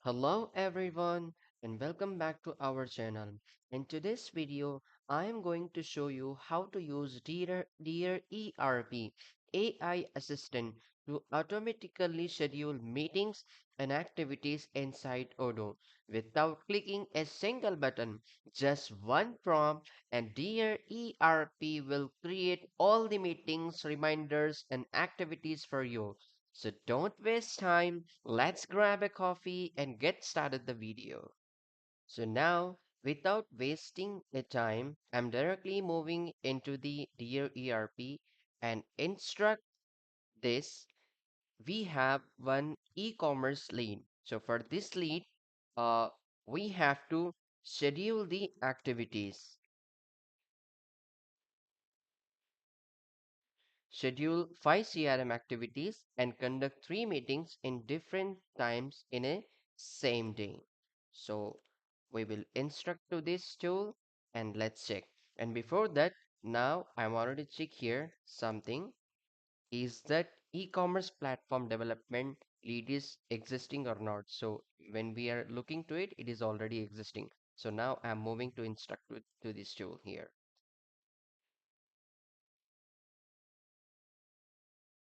Hello everyone and welcome back to our channel. In today's video, I am going to show you how to use DearERP AI assistant to automatically schedule meetings and activities inside Odoo without clicking a single button. Just one prompt and DearERP will create all the meetings, reminders and activities for you. So don't waste time. Let's grab a coffee and get started the video. So now, without wasting the time, I'm directly moving into the Dear ERP and instruct this. We have one e-commerce lead. So for this lead, uh, we have to schedule the activities. Schedule 5 CRM activities and conduct 3 meetings in different times in a same day. So we will instruct to this tool and let's check. And before that, now I wanted to check here something is that e-commerce platform development lead is existing or not. So when we are looking to it, it is already existing. So now I'm moving to instruct to this tool here.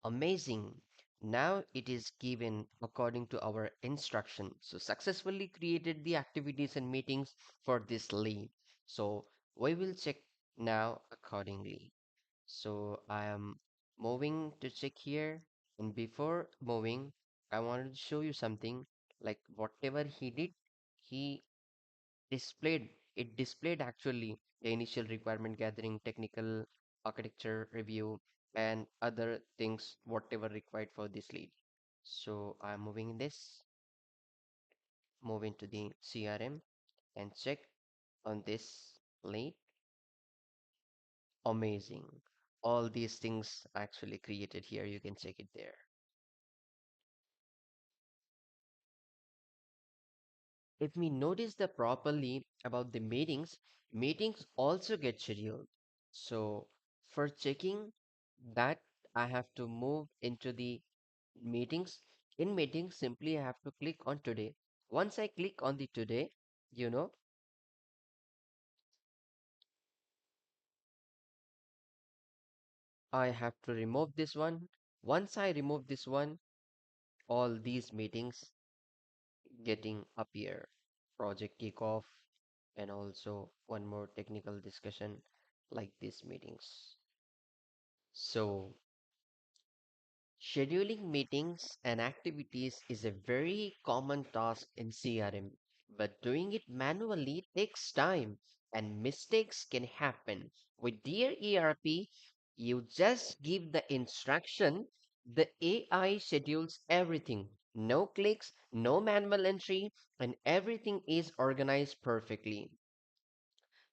Amazing. Now it is given according to our instruction. So successfully created the activities and meetings for this lead. So we will check now accordingly. So I am moving to check here. And before moving, I wanted to show you something like whatever he did, he displayed it displayed actually the initial requirement gathering, technical architecture review, and other things whatever required for this lead. So I'm moving this, move into the CRM and check on this lead. Amazing. All these things actually created here. You can check it there. If we notice the properly about the meetings, meetings also get scheduled. So for checking that, I have to move into the meetings. In meetings, simply I have to click on today. Once I click on the today, you know, I have to remove this one. Once I remove this one, all these meetings getting appear. Project kickoff and also one more technical discussion like these meetings. So scheduling meetings and activities is a very common task in CRM, but doing it manually takes time and mistakes can happen. With Dear ERP, you just give the instruction, the AI schedules everything. No clicks, no manual entry, and everything is organized perfectly.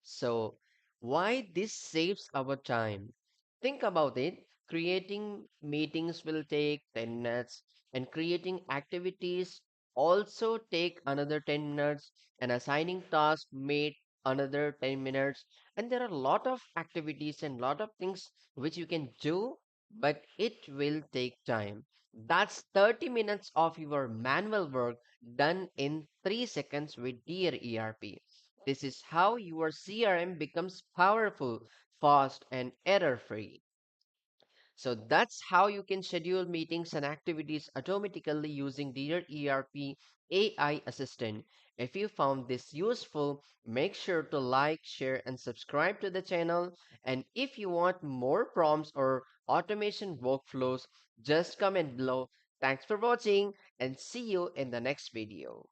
So, why this saves our time? Think about it. Creating meetings will take 10 minutes, and creating activities also take another 10 minutes, and assigning tasks made another 10 minutes. And there are a lot of activities and lot of things which you can do, but it will take time. That's 30 minutes of your manual work done in 3 seconds with Dear ERP. This is how your CRM becomes powerful, fast, and error free. So that's how you can schedule meetings and activities automatically using Dear ERP AI Assistant. If you found this useful, make sure to like, share, and subscribe to the channel. And if you want more prompts or automation workflows, just comment below. Thanks for watching and see you in the next video.